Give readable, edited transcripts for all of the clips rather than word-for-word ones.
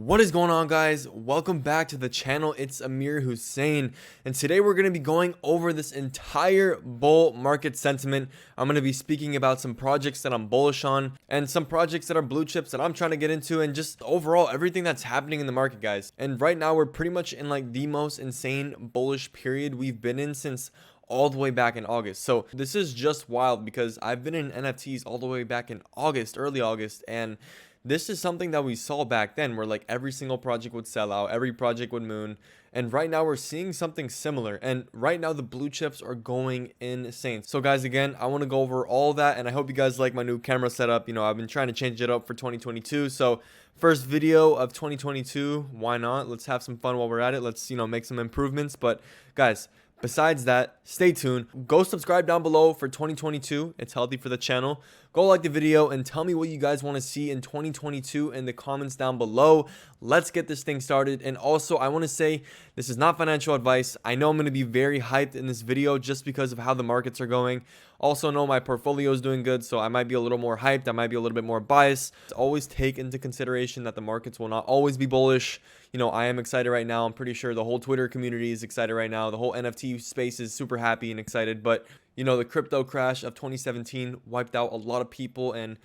What is going on, guys? Welcome back to the channel. It's Amir Hussein, and today we're going to be going over this entire bull market sentiment. I'm going to be speaking about some projects that I'm bullish on and some projects that are blue chips that I'm trying to get into, and just overall everything that's happening in the market, guys. And right now we're pretty much in like the most insane bullish period we've been in since all the way back in August. So this is just wild because I've been in NFTs all the way back in August, early August, and this is something that we saw back then where like every single project would sell out, every project would moon. And right now we're seeing something similar. And right now the blue chips are going insane. So guys, again, I want to go over all that, and I hope you guys like my new camera setup. You know, I've been trying to change it up for 2022. So first video of 2022, why not? Let's have some fun while we're at it. Let's, make some improvements. But guys, besides that, stay tuned. Go subscribe down below for 2022. It's healthy for the channel. Go like the video and tell me what you guys want to see in 2022 in the comments down below. Let's get this thing started. And also, I want to say this is not financial advice. I know I'm going to be very hyped in this video just because of how the markets are going. Also know my portfolio is doing good, so I might be a little more hyped. I might be a little bit more biased. Always take into consideration that the markets will not always be bullish. I am excited right now. I'm pretty sure the whole Twitter community is excited right now. The whole NFT space is super happy and excited. But, the crypto crash of 2017 wiped out a lot of people. And,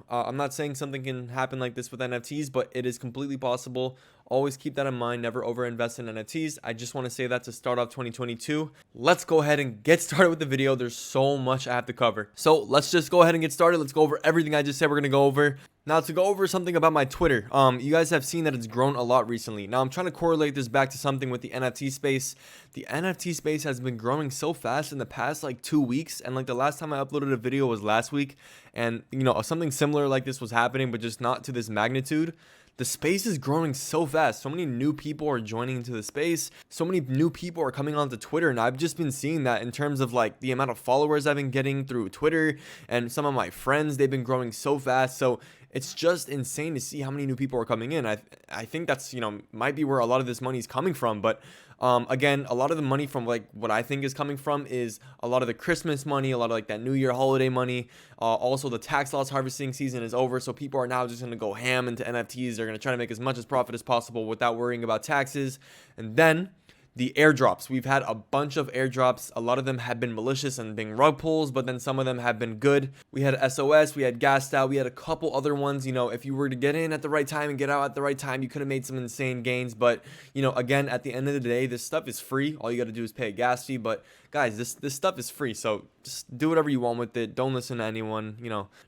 I'm not saying something can happen like this with NFTs, but it is completely possible. Always keep that in mind. Never overinvest in NFTs. I just want to say that to start off 2022. Let's go ahead and get started with the video. There's so much I have to cover. So let's just go ahead and get started. Let's go over everything I just said we're going to go over. Now, to go over something about my Twitter, you guys have seen that it's grown a lot recently. Now, I'm trying to correlate this back to something with the NFT space. The NFT space has been growing so fast in the past like 2 weeks, and like the last time I uploaded a video was last week, and something similar like this was happening, but just not to this magnitude. The space is growing so fast. So many new people are joining into the space. So many new people are coming onto Twitter. And I've just been seeing that in terms of like the amount of followers I've been getting through Twitter, and some of my friends, they've been growing so fast. So it's just insane to see how many new people are coming in. I think that's, might be where a lot of this money is coming from. But again, a lot of the money from like what I think is coming from is a lot of the Christmas money, a lot of like that New Year holiday money. Also, the tax loss harvesting season is over, so people are now just going to go ham into NFTs. They're going to try to make as much as profit as possible without worrying about taxes. And then the airdrops. We've had a bunch of airdrops. A lot of them have been malicious and being rug pulls, but then some of them have been good. We had SOS, we had Gassed Out, we had a couple other ones. If you were to get in at the right time and get out at the right time, you could have made some insane gains. But, again, at the end of the day, this stuff is free. All you got to do is pay a gas fee. But guys, this stuff is free, so just do whatever you want with it. Don't listen to anyone,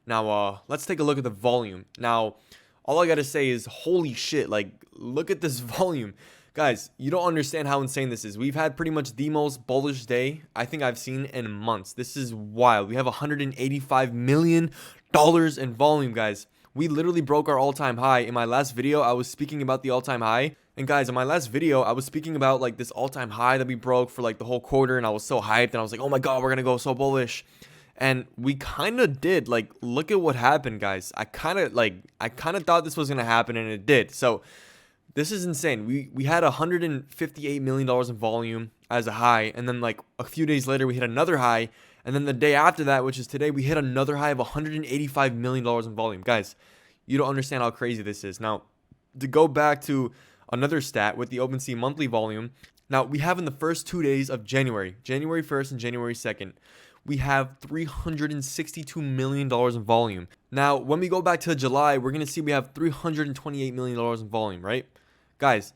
Now, let's take a look at the volume. Now, all I got to say is, holy shit, like, look at this volume. Guys, you don't understand how insane this is. We've had pretty much the most bullish day I think I've seen in months. This is wild. We have $185 million in volume, guys. We literally broke our all-time high. In my last video, I was speaking about the all-time high. And guys, in my last video, I was speaking about like this all-time high that we broke for like the whole quarter. And I was so hyped. And I was like, oh my God, we're going to go so bullish. And we kind of did. Like, look at what happened, guys. I kind of thought this was going to happen, and it did. So this is insane. We had $158 million in volume as a high, and then like a few days later we hit another high, and then the day after that, which is today, we hit another high of $185 million in volume. Guys, you don't understand how crazy this is. Now, to go back to another stat with the OpenSea monthly volume, now we have in the first 2 days of January 1st and January 2nd, we have $362 million in volume. Now, when we go back to July, we're going to see we have $328 million in volume, right? Guys,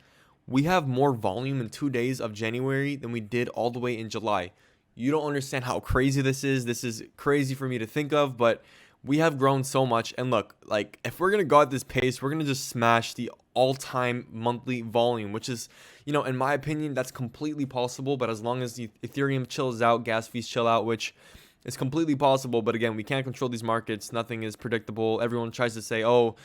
we have more volume in 2 days of January than we did all the way in July. You don't understand how crazy this is. This is crazy for me to think of, but we have grown so much. And look, like if we're going to go at this pace, we're going to just smash the all-time monthly volume, which is, in my opinion, that's completely possible. But as long as the Ethereum chills out, gas fees chill out, which is completely possible. But again, we can't control these markets. Nothing is predictable. Everyone tries to say, oh,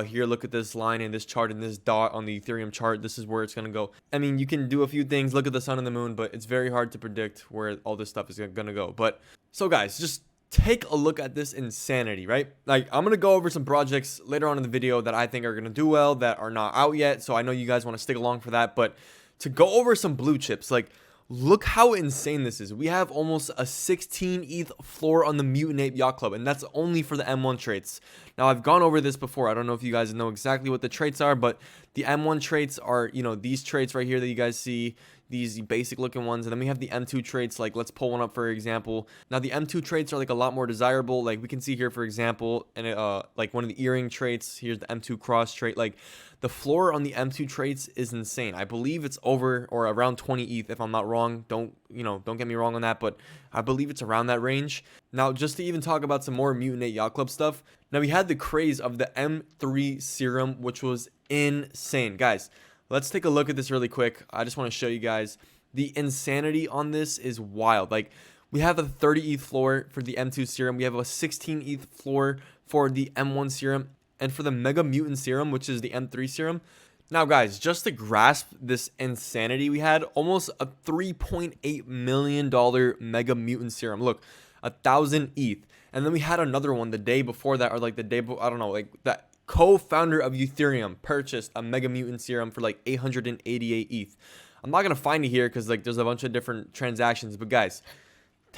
here, look at this line and this chart and this dot on the Ethereum chart. This is where it's going to go. I mean, you can do a few things, look at the sun and the moon, but it's very hard to predict where all this stuff is going to go. But so guys, just take a look at this insanity, right? Like, I'm going to go over some projects later on in the video that I think are going to do well, that are not out yet. So I know you guys want to stick along for that. But to go over some blue chips, like, Look how insane this is. We have almost a 16 ETH floor on the Mutant Ape Yacht Club, and that's only for the M1 traits. Now, I've gone over this before. I don't know if you guys know exactly what the traits are, but the M1 traits are, these traits right here that you guys see, these basic looking ones. And then we have the M2 traits. Like, let's pull one up for example. Now, the M2 traits are like a lot more desirable. Like, we can see here, for example, and like one of the earring traits. Here's the M2 cross trait. Like, the floor on the M2 traits is insane. I believe it's over or around 20 ETH if I'm not wrong. Don't get me wrong on that, but I believe it's around that range. Now, just to even talk about some more Mutant Ape Yacht Club stuff. Now, we had the craze of the M3 serum, which was insane. Guys, let's take a look at this really quick. I just want to show you guys the insanity on this is wild. Like, we have a 30 ETH floor for the M2 serum. We have a 16 ETH floor for the M1 serum. And for the Mega Mutant Serum, which is the M3 serum. Now, guys, just to grasp this insanity, we had almost a $3.8 million Mega Mutant Serum. Look, 1,000 ETH. And then we had another one the day before that, or like the day before, I don't know, like that co-founder of Ethereum purchased a Mega Mutant Serum for like 888 ETH. I'm not going to find it here because like there's a bunch of different transactions. But guys,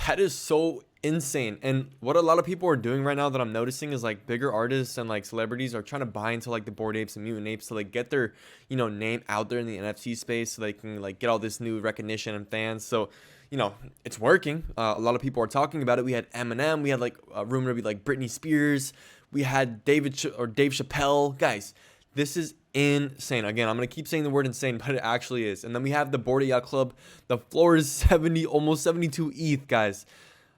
that is so insane. And what a lot of people are doing right now that I'm noticing is like bigger artists and like celebrities are trying to buy into like the Bored Apes and Mutant Apes to like get their name out there in the NFT space so they can like get all this new recognition and fans. So it's working. A lot of people are talking about it. We had Eminem, we had like a rumor to be like Britney Spears, we had Dave Chappelle. Guys, this is insane. Again, I'm gonna keep saying the word insane, but it actually is. And then we have the Bored Ape Yacht Club. The floor is 70, almost 72 ETH, guys.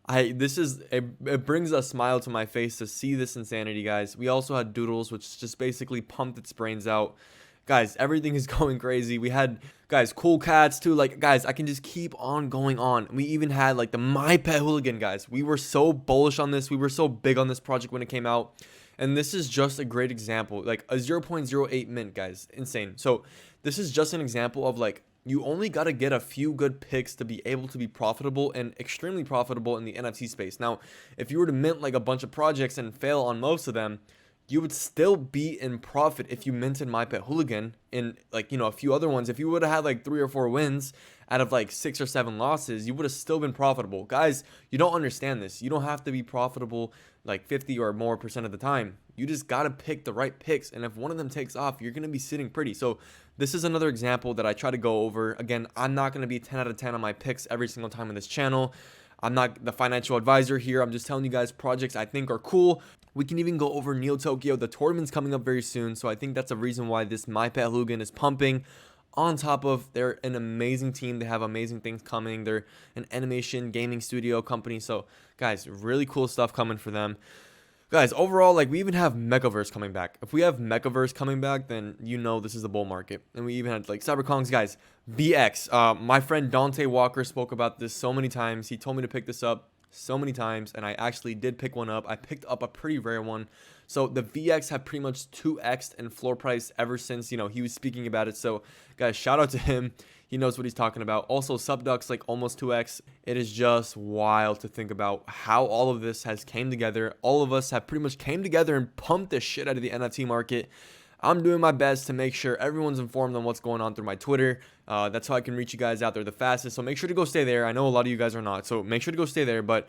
It brings a smile to my face to see this insanity, guys. We also had Doodles, which just basically pumped its brains out. Guys, everything is going crazy. We had, guys, Cool Cats too. Like, guys, I can just keep on going on. We even had like the My Pet Hooligan, guys. We were so bullish on this. We were so big on this project when it came out. And this is just a great example. Like a 0.08 mint, guys. Insane. So this is just an example of like, you only got to get a few good picks to be able to be profitable and extremely profitable in the NFT space. Now, if you were to mint like a bunch of projects and fail on most of them, you would still be in profit if you minted My Pet Hooligan and like, a few other ones. If you would have had like 3 or 4 wins out of like 6 or 7 losses, you would have still been profitable. Guys, you don't understand this. You don't have to be profitable like 50 or more % of the time. You just got to pick the right picks. And if one of them takes off, you're going to be sitting pretty. So this is another example that I try to go over. Again, I'm not going to be 10 out of 10 on my picks every single time on this channel. I'm not the financial advisor here. I'm just telling you guys projects I think are cool. We can even go over Neo Tokyo. The tournament's coming up very soon. So I think that's a reason why this My Pet Hooligan is pumping. On top of, they're an amazing team. They have amazing things coming. They're an animation gaming studio company. So guys, really cool stuff coming for them. Guys, overall, like we even have Megaverse coming back. If we have Megaverse coming back, then this is the bull market. And we even had like Cyberkongs, guys. BX. My friend Dante Walker spoke about this so many times. He told me to pick this up so many times, and I actually did pick one up. I picked up a pretty rare one. So the VX have pretty much 2x'd in floor price ever since he was speaking about it. So guys, shout out to him. He knows what he's talking about. Also, Subducks like almost 2x. It is just wild to think about how all of this has came together. All of us have pretty much came together and pumped the shit out of the NFT market. I'm doing my best to make sure everyone's informed on what's going on through my Twitter. That's how I can reach you guys out there the fastest. So make sure to go stay there. I know a lot of you guys are not, so make sure to go stay there. But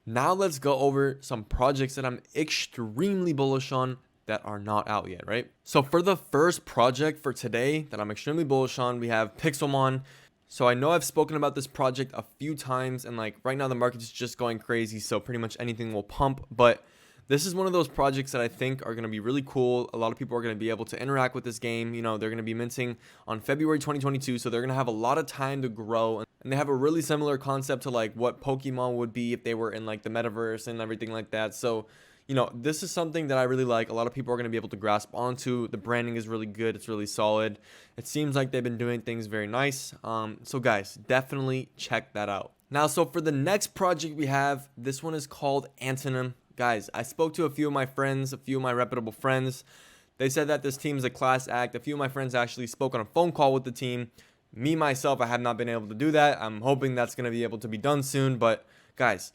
now let's go over some projects that I'm extremely bullish on that are not out yet, right? So for the first project for today that I'm extremely bullish on, we have Pixelmon. So I know I've spoken about this project a few times, and like right now the market is just going crazy, so pretty much anything will pump. But this is one of those projects that I think are going to be really cool. A lot of people are going to be able to interact with this game. They're going to be minting on February 2022, so they're going to have a lot of time to grow. And they have a really similar concept to like what Pokemon would be if they were in like the metaverse and everything like that. So, this is something that I really like. A lot of people are going to be able to grasp onto. The branding is really good. It's really solid. It seems like they've been doing things very nice. So guys, definitely check that out. Now, so for the next project we have, this one is called Antonym. Guys, I spoke to a few of my friends, a few of my reputable friends. They said that this team is a class act. A few of my friends actually spoke on a phone call with the team. Me, myself, I have not been able to do that. I'm hoping that's going to be able to be done soon. But guys,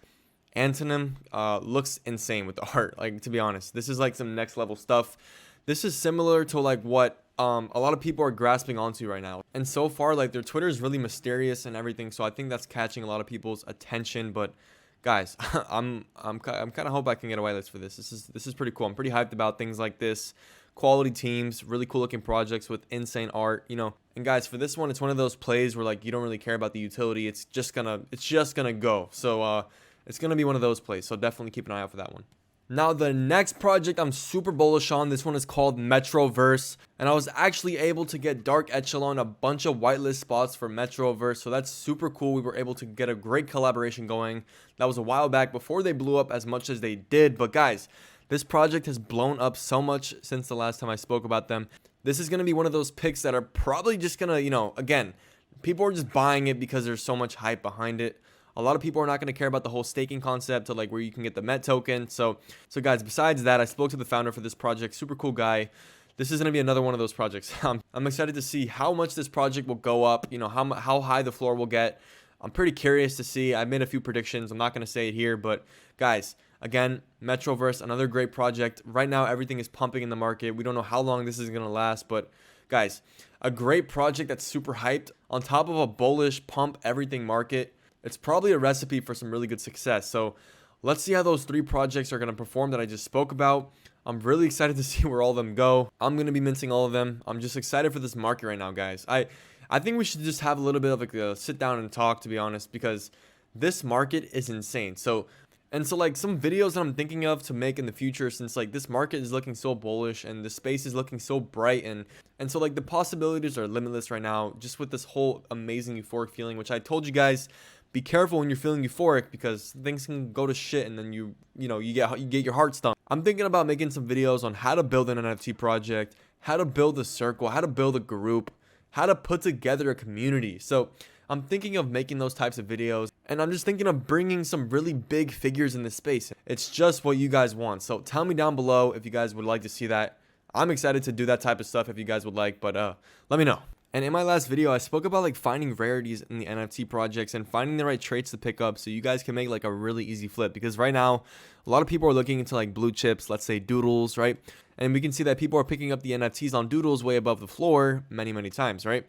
Antonym looks insane with the art. Like, to be honest, this is like some next level stuff. This is similar to like what a lot of people are grasping onto right now. And so far, like, their Twitter is really mysterious and everything, so I think that's catching a lot of people's attention. But guys, I'm kind of hope I can get a whitelist for this. This is pretty cool. I'm pretty hyped about things like this. Quality teams, really cool looking projects with insane art, you know. And guys, for this one, it's one of those plays where like you don't really care about the utility. It's just gonna go. So it's gonna be one of those plays. So definitely keep an eye out for that one. Now, the next project I'm super bullish on, this one is called Metroverse, and I was actually able to get Dark Echelon a bunch of whitelist spots for Metroverse, so that's super cool. We were able to get a great collaboration going. That was a while back before they blew up as much as they did, but guys, this project has blown up so much since the last time I spoke about them. This is going to be one of those picks that are probably just going to, you know, again, people are just buying it because there's so much hype behind it. A lot of people are not going to care about the whole staking concept to like where you can get the Met token. So guys, besides that, I spoke to the founder for this project, super cool guy. This is going to be another one of those projects. I'm excited to see how much this project will go up, you know, how high the floor will get. I'm pretty curious to see. I made a few predictions. I'm not going to say it here, but guys, again, Metroverse, another great project. Right now, everything is pumping in the market. We don't know how long this is going to last, but guys, a great project that's super hyped on top of a bullish pump everything market. It's probably a recipe for some really good success. So let's see how those three projects are going to perform that I just spoke about. I'm really excited to see where all of them go. I'm going to be minting all of them. I'm just excited for this market right now, guys. I think we should just have a little bit of like a sit down and talk, to be honest, because this market is insane. So like some videos that I'm thinking of to make in the future, since like this market is looking so bullish and the space is looking so bright, and so like the possibilities are limitless right now, just with this whole amazing euphoric feeling, which I told you guys, be careful when you're feeling euphoric because things can go to shit and then you get your heart stung. I'm thinking about making some videos on how to build an NFT project, how to build a circle, how to build a group, how to put together a community. So I'm thinking of making those types of videos, and I'm just thinking of bringing some really big figures in this space. It's just what you guys want. So tell me down below if you guys would like to see that. I'm excited to do that type of stuff if you guys would like, but let me know. And in my last video, I spoke about like finding rarities in the NFT projects and finding the right traits to pick up so you guys can make like a really easy flip. Because right now, a lot of people are looking into like blue chips, let's say doodles, right? And we can see that people are picking up the NFTs on doodles way above the floor many times, right?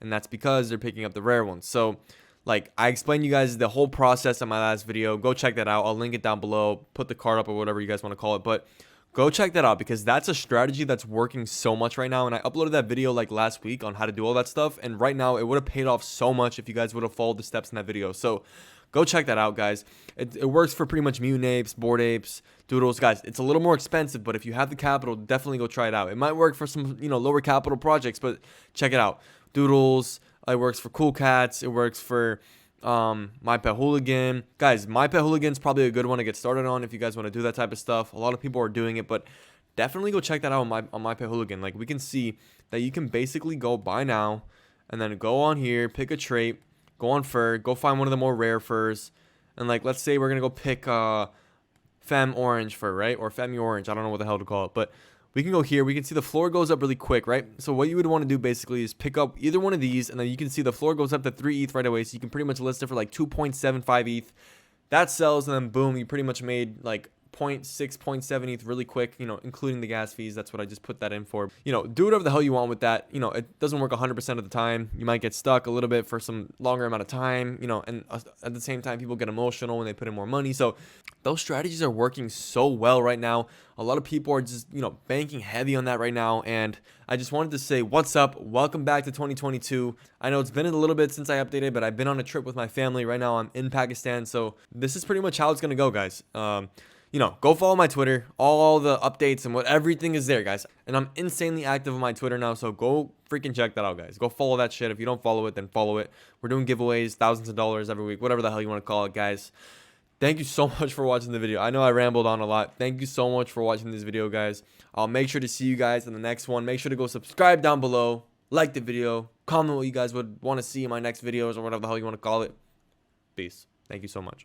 And that's because they're picking up the rare ones. So like I explained you guys the whole process in my last video. Go check that out. I'll link it down below, put the card up or whatever you guys want to call it. But go check that out because that's a strategy that's working so much right now. And I uploaded that video like last week on how to do all that stuff. And right now it would have paid off so much if you guys would have followed the steps in that video. So go check that out, guys. It works for pretty much Mutant Apes, Bored Apes, Doodles. Guys, it's a little more expensive, but if you have the capital, definitely go try it out. It might work for some, you know, lower capital projects, but check it out. Doodles, it works for Cool Cats. It works for My Pet Hooligan. Guys, My Pet Hooligan is probably a good one to get started on if you guys want to do that type of stuff. A lot of people are doing it, but definitely go check that out on My Pet Hooligan. Like we can see that you can basically go buy now and then go on here, pick a trait, go on fur, go find one of the more rare furs, and like let's say we're gonna go pick Femme Orange fur, right? Or Femme Orange, I don't know what the hell to call it, but we can go here. We can see the floor goes up really quick, right? So what you would want to do basically is pick up either one of these, and then you can see the floor goes up to 3 ETH right away. So you can pretty much list it for like 2.75 ETH. That sells, and then boom, you pretty much made like 0.6, 0.7 ETH really quick, you know, including the gas fees. That's what I just put that in for. You know, do whatever the hell you want with that. You know, it doesn't work 100% of the time. You might get stuck a little bit for some longer amount of time, you know, and at the same time, people get emotional when they put in more money. So those strategies are working so well right now. A lot of people are just, you know, banking heavy on that right now. And I just wanted to say, what's up? Welcome back to 2022. I know it's been a little bit since I updated, but I've been on a trip with my family. Right now, I'm in Pakistan. So this is pretty much how it's going to go, guys. You know, go follow my Twitter. All the updates and everything is there, guys. And I'm insanely active on my Twitter now, so go freaking check that out, guys. Go follow that shit. If you don't follow it, then follow it. We're doing giveaways, thousands of dollars every week, whatever the hell you want to call it, guys. Thank you so much for watching the video. I know I rambled on a lot. Thank you so much for watching this video, guys. I'll make sure to see you guys in the next one. Make sure to go subscribe down below, like the video, comment what you guys would want to see in my next videos or whatever the hell you want to call it. Peace. Thank you so much.